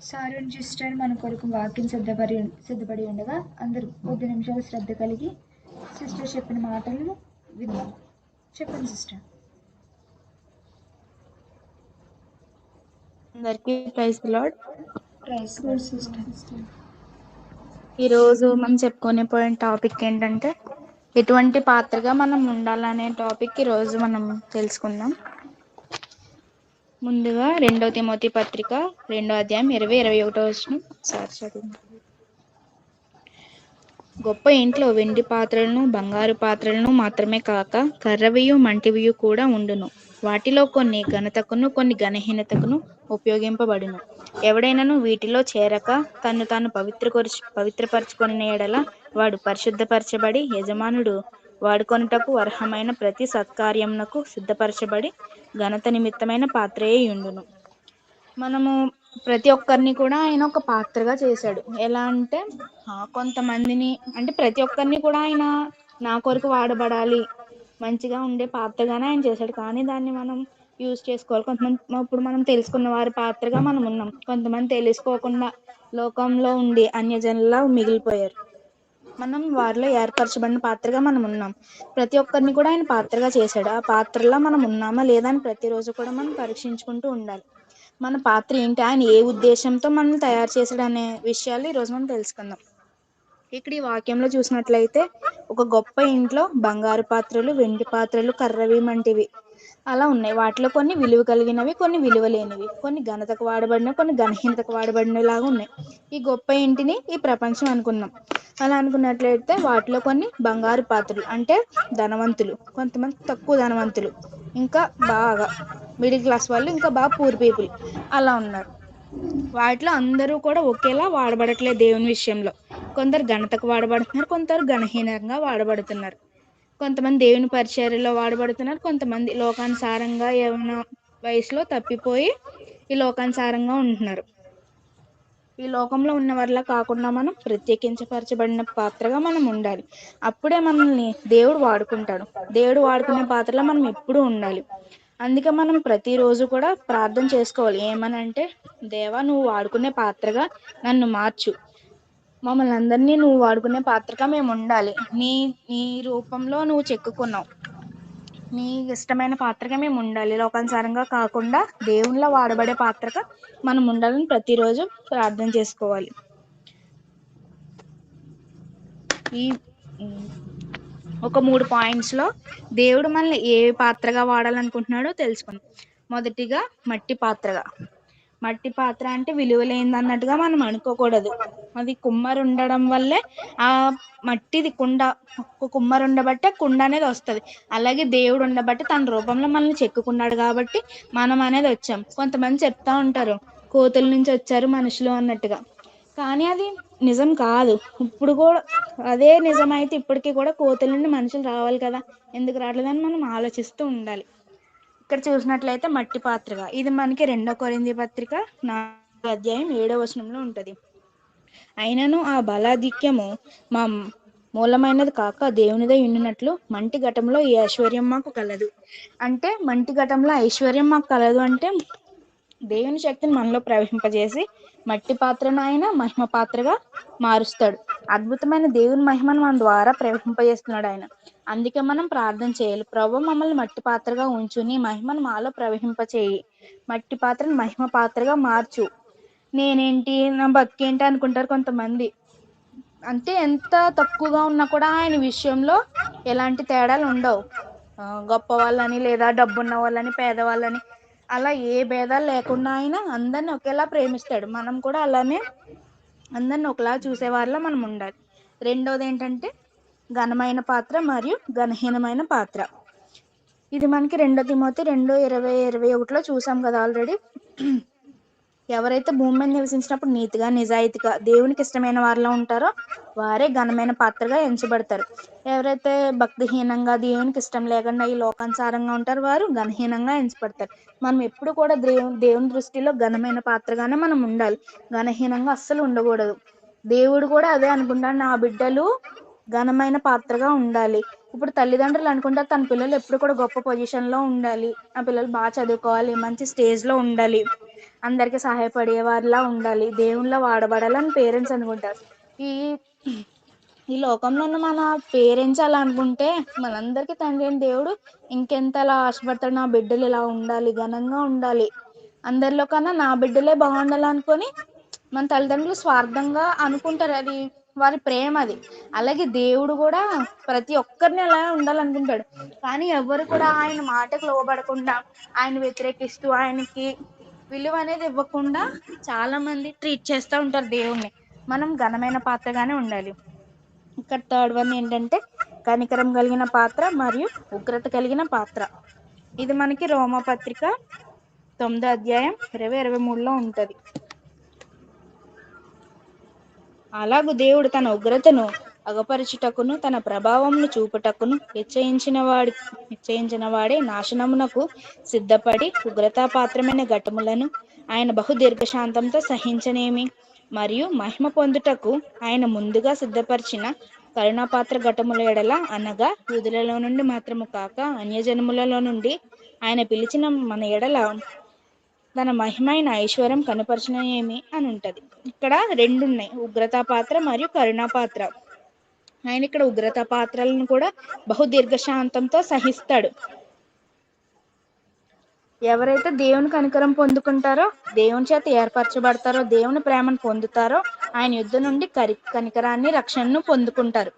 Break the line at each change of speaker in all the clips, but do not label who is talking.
Sir and sister మన కొరకు వాక్యం సిద్ధపడి ఉండగా అందరూ 10 నిమిషాలు శ్రద్ధ కలిగి సిస్టర్ చెప్పిన మాటలను విందాం. చెప్పండి సిస్టర్.
అందరికీ praise the lord.
Praise lord sister.
ఈరోజు మనం చెప్పుకునే పోయిన టాపిక్ ఏంటంటే ఎటువంటి పాత్రగా మనం ఉండాలనే టాపిక్ ఈరోజు మనం తెలుసుకుందాం. ముందుగా 2 తిమోతి పత్రిక 2వ అధ్యాయం 20-21 వచనం ఒకసారి చదువు. గొప్ప ఇంట్లో వెండి పాత్రలను బంగారు పాత్రలను మాత్రమే కాక కర్రవియు మంటివియు కూడా ఉండును. వాటిలో కొన్ని ఘనతకును కొన్ని ఘనహీనతకును ఉపయోగింపబడును. ఎవడైనను వీటిలో చేరక తన్ను తాను పవిత్రపరచుకొనిన యెడల వాడు పరిశుద్ధపరచబడి యజమానుడు వాడుకొనుటకు అర్హమైన ప్రతి సత్కార్యమునకు సిద్ధపరచబడి ఘనత నిమిత్తమైన పాత్రయే యుండును. మనము ప్రతి ఒక్కరిని కూడా ఆయన ఒక పాత్రగా చేశాడు. ఎలా అంటే కొంతమందిని అంటే ప్రతి ఒక్కరిని కూడా ఆయన నా కొరకు వాడబడాలి, మంచిగా ఉండే పాత్రగానే ఆయన చేశాడు. కానీ దాన్ని మనం యూజ్ చేసుకోవాలి. కొంతమంది ఇప్పుడు మనం తెలుసుకున్న వారి పాత్రగా మనం ఉన్నాం. కొంతమంది తెలుసుకోకుండా లోకంలో ఉండి అన్యజనులా మిగిలిపోయారు. మనం వారిలో ఏర్పరచబడిన పాత్రగా మనం ఉన్నాం. ప్రతి ఒక్కరిని కూడా ఆయన పాత్రగా చేశాడు. ఆ పాత్రలో మనం ఉన్నామా లేదా అని ప్రతిరోజు కూడా మనం పరీక్షించుకుంటూ ఉండాలి. మన పాత్ర ఏంటి, ఆయన ఏ ఉద్దేశంతో మనల్ని తయారు చేశాడు అనే విషయాలు ఈరోజు మనం తెలుసుకుందాం. ఇక్కడ ఈ వాక్యంలో చూసినట్లయితే ఒక గొప్ప ఇంట్లో బంగారు పాత్రలు, వెండి పాత్రలు, కర్రవి వంటివి అలా ఉన్నాయి. వాటిలో కొన్ని విలువ కలిగినవి, కొన్ని విలువ లేనివి, కొన్ని ఘనతకు వాడబడినవి, కొన్ని ఘనహీనతకు వాడబడినవి లాగా ఉన్నాయి. ఈ గొప్ప ఇంటిని ఈ ప్రపంచం అనుకున్నాం. అలా అనుకున్నట్లయితే వాటిలో కొన్ని బంగారు పాత్రలు అంటే ధనవంతులు, కొంతమంది తక్కువ ధనవంతులు, ఇంకా బాగా మిడిల్ క్లాస్ వాళ్ళు, ఇంకా బాగా పూర్ పీపుల్ అలా ఉన్నారు. వాటిలో అందరూ కూడా ఒకేలా వాడబడట్లేదు దేవుని విషయంలో. కొందరు ఘనతకు వాడబడుతున్నారు, కొందరు ఘనహీనంగా వాడబడుతున్నారు. కొంతమంది దేవుని పరిచర్యలో వాడబడుతున్నారు, కొంతమంది లోకానుసారంగా ఏమైనా వయసులో తప్పిపోయి ఈ లోకానుసారంగా ఉంటున్నారు. ఈ లోకంలో ఉన్న వారిలా కాకుండా మనం ప్రత్యేకించపరచబడిన పాత్రగా మనం ఉండాలి. అప్పుడే మనల్ని దేవుడు వాడుకుంటాడు. దేవుడు వాడుకునే పాత్రలో మనం ఎప్పుడూ ఉండాలి. అందుకే మనం ప్రతిరోజు కూడా ప్రార్థన చేసుకోవాలి. ఏమనంటే, దేవా నువ్వు వాడుకునే పాత్రగా నన్ను మార్చు, మమ్మల్ని అందరినీ నువ్వు వాడుకునే పాత్రగా మేము ఉండాలి. నీ రూపంలో నువ్వు చెక్కుకున్నావు, నీ ఇష్టమైన పాత్రగా మేము ఉండాలి. లోకానుసారంగా కాకుండా దేవునిలో వాడబడే పాత్రగా మనం ఉండాలని ప్రతిరోజు ప్రార్థన చేసుకోవాలి. ఈ ఒక 3 పాయింట్స్లో దేవుడు మనల్ని ఏ పాత్రగా వాడాలనుకుంటున్నాడో తెలుసుకుందాం. మొదటిగా మట్టి పాత్రగా. మట్టి పాత్ర అంటే విలువ లేనిది అన్నట్టుగా మనం అనుకోకూడదు. అది కుమ్మరు ఉండడం వల్లే ఆ మట్టిది కుండ, ఒక కుమ్మరు ఉండబట్టే కుండ అనేది వస్తుంది. అలాగే దేవుడు ఉండబట్టి తన రూపంలో మనల్ని చెక్కుకున్నాడు కాబట్టి మనం అనేది వచ్చాం. కొంతమంది చెప్తా ఉంటారు కోతుల నుంచి వచ్చారు మనుషులు అన్నట్టుగా, కానీ అది నిజం కాదు. ఇప్పుడు కూడా అదే నిజమైతే ఇప్పటికీ కూడా కోతుల నుండి మనుషులు రావాలి కదా, ఎందుకు రావట్లేదని మనం ఆలోచిస్తూ ఉండాలి. ఇక్కడ చూసినట్లయితే మట్టి పాత్రగా ఇది మనకి 2 కొరింథీ పత్రిక 4వ అధ్యాయం 7వ వచనంలో ఉంటుంది. అయినను ఆ బలాధిక్యము మా మూలమైనది కాక దేవునిదే ఉండినట్లు మంటి ఘటంలో ఈ ఐశ్వర్యం మాకు కలదు. అంటే మంటి ఘటంలో ఐశ్వర్యం మాకు కలదు అంటే దేవుని శక్తిని మనలో ప్రవహింపజేసి మట్టి పాత్రను ఆయన మహిమ పాత్రగా మారుస్తాడు. అద్భుతమైన దేవుని మహిమను మన ద్వారా ప్రవహింపజేస్తున్నాడు ఆయన. అందుకే మనం ప్రార్థన చేయాలి, ప్రభువా మమ్మల్ని మట్టి పాత్రగా ఉంచు, నీ మహిమను మాలో ప్రవహింపచేయి, మట్టి పాత్రను మహిమ పాత్రగా మార్చు. నేనేంటి, నా బతికేంటి అనుకుంటారు కొంతమంది. అంటే ఎంత తక్కువగా ఉన్నా కూడా ఆయన విషయంలో ఎలాంటి తేడాలు ఉండవు. గొప్ప వాళ్ళని లేదా డబ్బున్న వాళ్ళని పేదవాళ్ళని అలా ఏ భేదాలు లేకుండా ఆయన అందరిని ఒకేలా ప్రేమిస్తాడు. మనం కూడా అలానే అందరిని ఒకలా చూసేవారిలో మనం ఉండాలి. రెండోది ఏంటంటే ఘనమైన పాత్ర మరియు ఘనహీనమైన పాత్ర. ఇది మనకి 2 తిమోతి 2:20-21 చూసాం కదా ఆల్రెడీ. ఎవరైతే భూమి మీద నివసించినప్పుడు నీతిగా నిజాయితీగా దేవునికి ఇష్టమైన వారిలో ఉంటారో వారే ఘనమైన పాత్రగా ఎంచబడతారు. ఎవరైతే భక్తిహీనంగా దేవునికి ఇష్టం లేకుండా ఈ లోకానుసారంగా ఉంటారో వారు ఘనహీనంగా ఎంచబడతారు. మనం ఎప్పుడు కూడా దేవుని దృష్టిలో ఘనమైన పాత్రగానే మనం ఉండాలి, ఘనహీనంగా అస్సలు ఉండకూడదు. దేవుడు కూడా అదే అనుకుంటాడు, నా బిడ్డలు ఘనమైన పాత్రగా ఉండాలి. ఇప్పుడు తల్లిదండ్రులు అనుకుంటారు తన పిల్లలు ఎప్పుడు కూడా గొప్ప పొజిషన్లో ఉండాలి, ఆ పిల్లలు బాగా చదువుకోవాలి, మంచి స్టేజ్లో ఉండాలి, అందరికీ సహాయపడే వారిలా ఉండాలి, దేవునిలా వాడబడాలని పేరెంట్స్ అనుకుంటారు. ఈ ఈ లోకంలో ఉన్న మన పేరెంట్స్ అలా అనుకుంటే మనందరికీ తండ్రి అయిన దేవుడు ఇంకెంతలా ఆశపడతాడు, నా బిడ్డలు ఇలా ఉండాలి, ఘనంగా ఉండాలి, అందరిలో కన్నా నా బిడ్డలే బాగుండాలి అనుకొని మన తల్లిదండ్రులు స్వార్థంగా అనుకుంటారు. అది వారి ప్రేమ అది. అలాగే దేవుడు కూడా ప్రతి ఒక్కరిని అలా ఉండాలనుకుంటాడు. కానీ ఎవరు కూడా ఆయన మాటకు లోబడకుండా, ఆయన వ్యతిరేకిస్తూ, ఆయనకి విలువ అనేది ఇవ్వకుండా చాలా మంది ట్రీట్ చేస్తూ ఉంటారు దేవుణ్ణి. మనం ఘనమైన పాత్రగానే ఉండాలి. ఇక్కడ థర్డ్ వన్ ఏంటంటే కనికరం కలిగిన పాత్ర మరియు ఉగ్రత కలిగిన పాత్ర. ఇది మనకి రోమపత్రిక 9వ అధ్యాయం 20-23లో ఉంటది. అలాగు దేవుడు తన ఉగ్రతను అగపరచుటకును తన ప్రభావంను చూపుటకును నిశ్చయించిన వాడే నాశనమునకు సిద్ధపడి ఉగ్రతాపాత్రమైన ఘటములను ఆయన బహు దీర్ఘశాంతంతో సహించనేమి, మరియు మహిమ పొందుటకు ఆయన ముందుగా సిద్ధపరిచిన కరుణాపాత్ర ఘటముల ఎడల, అనగా యూదులలో నుండి మాత్రము కాక అన్యజనములలో నుండి ఆయన పిలిచిన మన ఎడల తన మహిమైన ఐశ్వర్యం కనపరచిన ఏమి అని ఉంటది. ఇక్కడ రెండు ఉన్నాయి, ఉగ్రతా పాత్ర మరియు కరుణా పాత్ర. ఆయన ఇక్కడ ఉగ్రతా పాత్రలను కూడా బహు దీర్ఘశాంతంతో సహిస్తాడు. ఎవరైతే దేవుని కనికరం పొందుకుంటారో, దేవుని చేత ఏర్పరచబడతారో, దేవుని ప్రేమను పొందుతారో, ఆయన యుద్ధ నుండి కనికరాన్ని రక్షణను పొందుకుంటారు.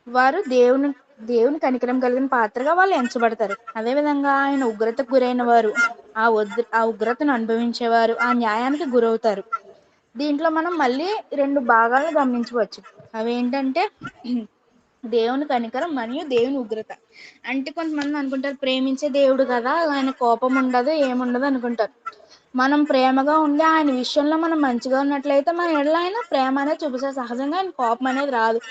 వారు దేవుని కనికరం కలిగిన పాత్రగా వాళ్ళు ఎంచబడతారు. అదేవిధంగా ఆయన ఉగ్రతకు గురైన వారు, ఆ ఉగ్రతను అనుభవించేవారు ఆ న్యాయానికి గురవుతారు. దీంట్లో మనం మళ్ళీ రెండు భాగాలను గమనించవచ్చు. అవి ఏంటంటే దేవుని కనికరం మరియు దేవుని ఉగ్రత. అంటే కొంతమంది అనుకుంటారు ప్రేమించే దేవుడు కదా, ఆయన కోపం ఉండదు ఏముండదు అనుకుంటారు. మనం ప్రేమగా ఉండి ఆయన విషయంలో మనం మంచిగా ఉన్నట్లయితే మన ఎడల ఆయన ప్రేమ అనేది చూపిస్తారు. సహజంగా ఆయన కోపం అనేది రాదు.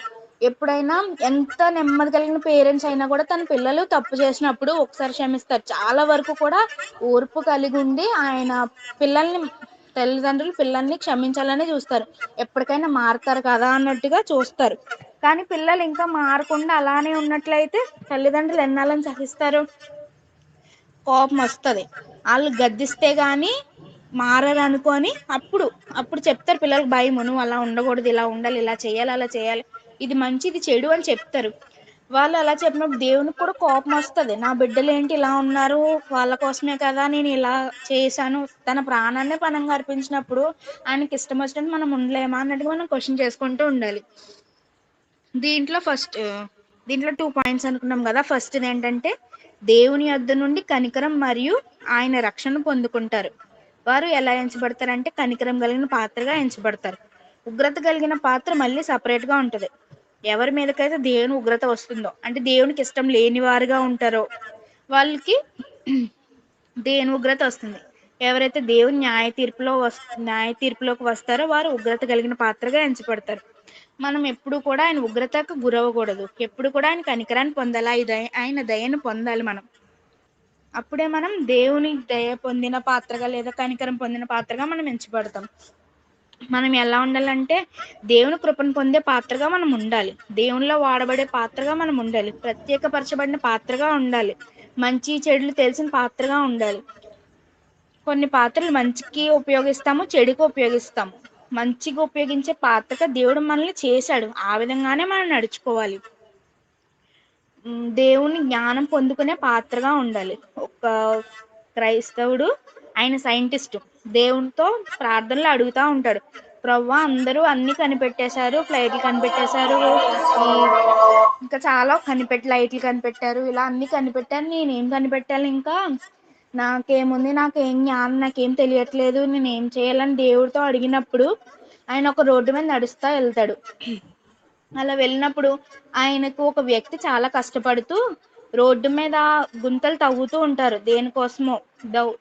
ఎప్పుడైనా ఎంత నెమ్మది కలిగిన పేరెంట్స్ అయినా కూడా తన పిల్లలు తప్పు చేసినప్పుడు ఒకసారి క్షమిస్తారు. చాలా వరకు కూడా ఓర్పు కలిగి ఉండి ఆయన తల్లిదండ్రులు పిల్లల్ని క్షమించాలని చూస్తారు. ఎప్పటికైనా మారుతారు కదా అన్నట్టుగా చూస్తారు. కానీ పిల్లలు ఇంకా మారకుండా అలానే ఉన్నట్లయితే తల్లిదండ్రులు ఎన్నాళ్ళని సహిస్తారు? కోపం వస్తుంది. వాళ్ళు గద్దిస్తే గాని మారరు అనుకొని అప్పుడు చెప్తారు పిల్లలకు భయము, నువ్వు అలా ఉండకూడదు, ఇలా ఉండాలి, ఇలా చేయాలి, అలా చేయాలి, ఇది మంచి ఇది చెడు అని చెప్తారు. వాళ్ళు అలా చెప్పినప్పుడు దేవునికి కూడా కోపం వస్తుంది. నా బిడ్డలు ఏంటి ఇలా ఉన్నారు, వాళ్ళ కోసమే కదా నేను ఇలా చేశాను. తన ప్రాణాన్ని పణంగా అర్పించినప్పుడు ఆయనకి ఇష్టం వచ్చినట్టు మనం ఉండలేమా అన్నట్టుగా మనం క్వశ్చన్ చేసుకుంటూ ఉండాలి. దీంట్లో 2 పాయింట్స్ అనుకున్నాం కదా. ఫస్ట్ ఏంటంటే దేవుని యొద్ద నుండి కనికరం మరియు ఆయన రక్షణ పొందుకుంటారు. వారు ఎలా ఎంచబడతారంటే కనికరం కలిగిన పాత్రగా ఎంచబడతారు. ఉగ్రత కలిగిన పాత్ర మళ్ళీ సపరేట్గా ఉంటుంది. ఎవరి మీదకైతే దేవుని ఉగ్రత వస్తుందో, అంటే దేవునికి ఇష్టం లేని వారుగా ఉంటారో వాళ్ళకి దేవుని ఉగ్రత వస్తుంది. ఎవరైతే దేవుని న్యాయ తీర్పులోకి వస్తారో వారు ఉగ్రత కలిగిన పాత్రగా ఎంచబడతారు. మనం ఎప్పుడు కూడా ఆయన ఉగ్రతకు గురవ్వకూడదు. ఎప్పుడు కూడా ఆయన కనికరాన్ని పొందాలి, ఆయన దయను పొందాలి మనం. అప్పుడే మనం దేవుని దయ పొందిన పాత్రగా లేదా కనికరం పొందిన పాత్రగా మనం ఎంచబడతాం. మనం ఎలా ఉండాలంటే దేవుని కృపను పొందే పాత్రగా మనం ఉండాలి, దేవునిలో వాడబడే పాత్రగా మనం ఉండాలి, ప్రత్యేకపరచబడిన పాత్రగా ఉండాలి, మంచి చెడులు తెలిసిన పాత్రగా ఉండాలి. కొన్ని పాత్రలు మంచికి ఉపయోగిస్తాము, చెడుకు ఉపయోగిస్తాము. మంచిగా ఉపయోగించే పాత్రగా దేవుడు మనల్ని చేశాడు, ఆ విధంగానే మనం నడుచుకోవాలి. దేవుని జ్ఞానం పొందుకునే పాత్రగా ఉండాలి. ఒక క్రైస్తవుడు ఆయన సైంటిస్ట్ దేవునితో ప్రార్థనలు అడుగుతూ ఉంటాడు, ప్రవ్వా అందరూ అన్ని కనిపెట్టేశారు, ఫ్లైట్లు కనిపెట్టేశారు, ఇంకా చాలా లైట్లు కనిపెట్టారు, ఇలా అన్ని కనిపెట్టారు, నేనేం కనిపెట్టాలి, ఇంకా నాకేముంది, నాకేం జ్ఞానం, నాకేం తెలియట్లేదు, నేనేం చేయాలని దేవుడితో అడిగినప్పుడు ఆయన ఒక రోడ్డు మీద నడుస్తూ వెళ్తాడు. అలా వెళ్ళినప్పుడు ఆయనకు ఒక వ్యక్తి చాలా కష్టపడుతూ రోడ్డు మీద గుంతలు తవ్వుతూ ఉంటారు. దేనికోసమో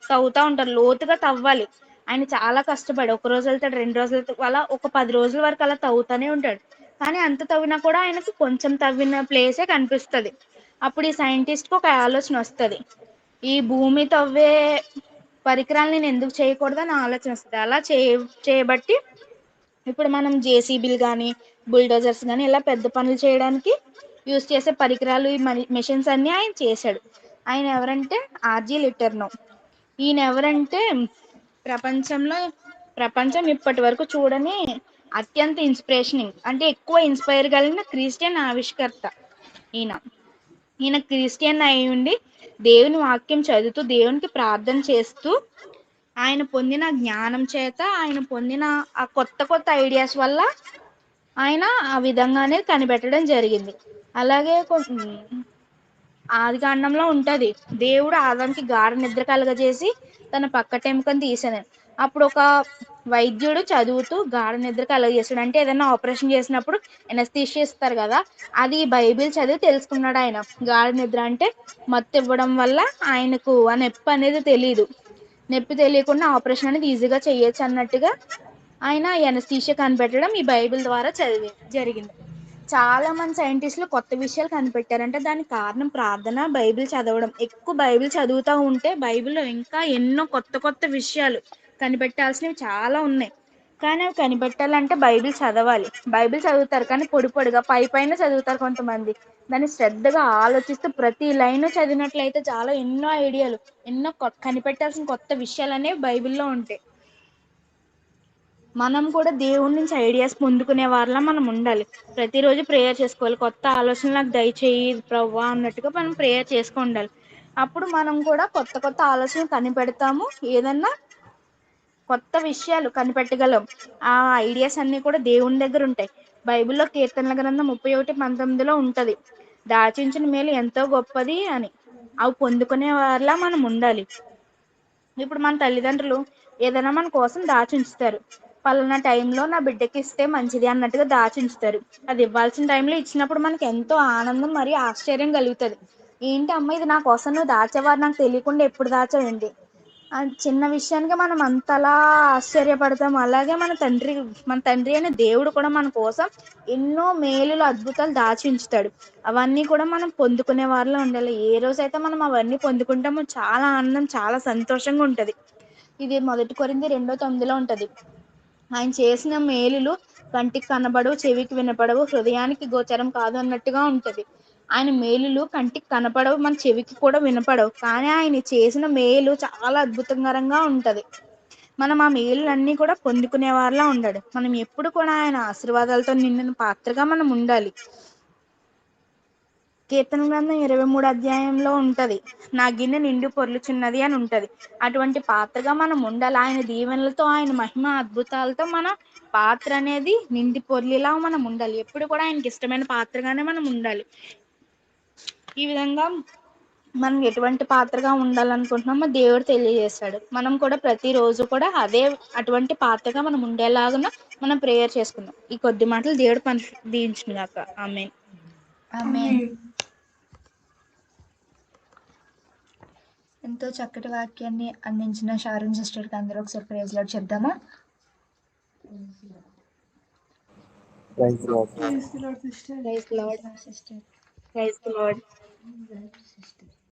తవ్వుతూ ఉంటారు, లోతుగా తవ్వాలి. ఆయన చాలా కష్టపడి ఒక రోజు వెళ్తాడు, 2 రోజులు వెళ్తాడు, అలా ఒక 10 రోజుల వరకు అలా తవ్వుతూనే ఉంటాడు. కానీ అంత తవ్వినా కూడా ఆయనకు కొంచెం తవ్విన ప్లేసే కనిపిస్తుంది. అప్పుడు ఈ సైంటిస్ట్కి ఒక ఆలోచన వస్తుంది, ఈ భూమి తవ్వే పరికరాలు నేను ఎందుకు చేయకూడదని ఆలోచన వస్తుంది. అలా చేయబట్టి ఇప్పుడు మనం జేసీబీలు కానీ బుల్డోజర్స్ కానీ ఇలా పెద్ద పనులు చేయడానికి యూజ్ చేసే పరికరాలు, ఈ మెషిన్స్ అన్నీ ఆయన చేశాడు. ఆయన ఎవరంటే ఆర్జీ లిటర్నో. ఈయన ఎవరంటే ప్రపంచం ఇప్పటి వరకు చూడని అత్యంత ఇన్స్పిరేషనింగ్ అంటే ఎక్కువ ఇన్స్పైర్ కలిగిన క్రిస్టియన్ ఆవిష్కర్త ఈయన. ఈయన క్రిస్టియన్ అయి ఉండి దేవుని వాక్యం చదువుతూ దేవునికి ప్రార్థన చేస్తూ ఆయన పొందిన జ్ఞానం చేత ఆయన పొందిన ఆ కొత్త కొత్త ఐడియాస్ వల్ల ఆయన ఆ విధంగానే కనిపెట్టడం జరిగింది. అలాగే ఆది కాండంలో ఉంటది, దేవుడు ఆదాంకి గాఢ నిద్ర కలగజేసి తన పక్కటెముకను తీసాను. అప్పుడు ఒక వైద్యుడు చదువుతూ గాఢ నిద్ర కలగజేసాడు. అంటే ఏదైనా ఆపరేషన్ చేసినప్పుడు ఎనస్థీషియా ఇస్తారు కదా, అది బైబిల్ చదివి తెలుసుకున్నాడు ఆయన. గాఢ నిద్ర అంటే మత్తు ఇవ్వడం వల్ల ఆయనకు ఆ నొప్పి అనేది తెలియదు, నొప్పి తెలియకుండా ఆపరేషన్ అనేది ఈజీగా చేయొచ్చు అన్నట్టుగా ఆయన ఎనస్థీషియా కనిపెట్టడం ఈ బైబిల్ ద్వారా జరిగింది. చాలా మంది సైంటిస్టులు కొత్త విషయాలు కనిపెట్టారంటే దానికి కారణం ప్రార్థన, బైబిల్ చదవడం. ఎక్కువ బైబిల్ చదువుతూ ఉంటే బైబిల్లో ఇంకా ఎన్నో కొత్త కొత్త విషయాలు కనిపెట్టాల్సినవి చాలా ఉన్నాయి. కానీ అవి కనిపెట్టాలంటే బైబిల్ చదవాలి. బైబిల్ చదువుతారు కానీ పొడి పొడిగా పైన చదువుతారు కొంతమంది. దాన్ని శ్రద్ధగా ఆలోచిస్తూ ప్రతి లైన్ చదివినట్లయితే చాలా ఎన్నో ఐడియాలు, ఎన్నో కనిపెట్టాల్సిన కొత్త విషయాలు అనేవి బైబిల్లో ఉంటాయి. మనం కూడా దేవుడి నుంచి ఐడియాస్ పొందుకునే వాళ్ళ మనం ఉండాలి. ప్రతిరోజు ప్రేయర్ చేసుకోవాలి. కొత్త ఆలోచనలు నాకు దయచేయి ప్రవ్వా అన్నట్టుగా మనం ప్రేయర్ చేసుకొని ఉండాలి. అప్పుడు మనం కూడా కొత్త కొత్త ఆలోచనలు కనిపెడతాము, ఏదన్నా కొత్త విషయాలు కనిపెట్టగలం. ఆ ఐడియాస్ అన్నీ కూడా దేవుని దగ్గర ఉంటాయి. బైబిల్లో కీర్తనల గ్రంథం 31:19 ఉంటది, దాచించిన మేలు ఎంతో గొప్పది అని. అవి పొందుకునే వాళ్ళ మనం ఉండాలి. ఇప్పుడు మన తల్లిదండ్రులు ఏదైనా మన కోసం దాచుంచుతారు. పలానా టైంలో నా బిడ్డకి ఇస్తే మంచిది అన్నట్టుగా దాచుంచుతారు. అది ఇవ్వాల్సిన టైంలో ఇచ్చినప్పుడు మనకి ఎంతో ఆనందం మరియు ఆశ్చర్యం కలుగుతుంది. ఏంటి అమ్మ ఇది నా కోసం నువ్వు దాచేవారు, నాకు తెలియకుండా ఎప్పుడు దాచావేంటి, ఆ చిన్న విషయానికి మనం అంతలా ఆశ్చర్యపడతాం. అలాగే మన తండ్రి అయిన దేవుడు కూడా మన కోసం ఎన్నో మేలులు అద్భుతాలు దాచి ఉంచుతాడు. అవన్నీ కూడా మనం పొందుకునే వారిలో ఉండాలి. ఏ రోజైతే మనం అవన్నీ పొందుకుంటామో చాలా ఆనందం, చాలా సంతోషంగా ఉంటది. ఇది 1 కొరింథీ 2:9 ఉంటది, ఆయన చేసిన మేలులు కంటికి కనబడవు, చెవికి వినపడవు, హృదయానికి గోచరం కాదు అన్నట్టుగా ఉంటది. ఆయన మేలులు కంటికి కనపడవు, మన చెవికి కూడా వినపడవు, కానీ ఆయన చేసిన మేలు చాలా అద్భుతకరంగా ఉంటది. మనం ఆ మేలులన్నీ కూడా పొందుకునే వారిలా ఉండాలి. మనం ఎప్పుడు కూడా ఆయన ఆశీర్వాదాలతో నిండిన పాత్రగా మనం ఉండాలి. కీర్తన గ్రంథం 23 ఉంటది, నా గిన్నె నిండు పొర్లుచున్నది అని ఉంటది. అటువంటి పాత్రగా మనం ఉండాలి. ఆయన దీవెనలతో, ఆయన మహిమ అద్భుతాలతో మన పాత్ర అనేది నిండి పొర్లిలా మనం ఉండాలి. ఎప్పుడు కూడా ఆయనకి ఇష్టమైన పాత్రగానే మనం ఉండాలి. ఈ విధంగా మనం ఎటువంటి పాత్రగా ఉండాలనుకుంటున్నామో దేవుడు తెలియజేస్తాడు. మనం కూడా ప్రతిరోజు కూడా అటువంటి పాత్రగా మనం ఉండేలాగా మనం ప్రేయర్ చేసుకుందాం. ఈ కొద్ది మాటలు దేవుడు దీవించును గాక. ఆమేన్.
ఆమేన్. ఎంతో చక్కటి వాక్యాన్ని అందించిన షారోన్ సిస్టర్కి అందరూ ఒకసారి ప్రైజ్ లార్డ్ చెప్దామా?
Praise lord.
Sister.
Praise lord.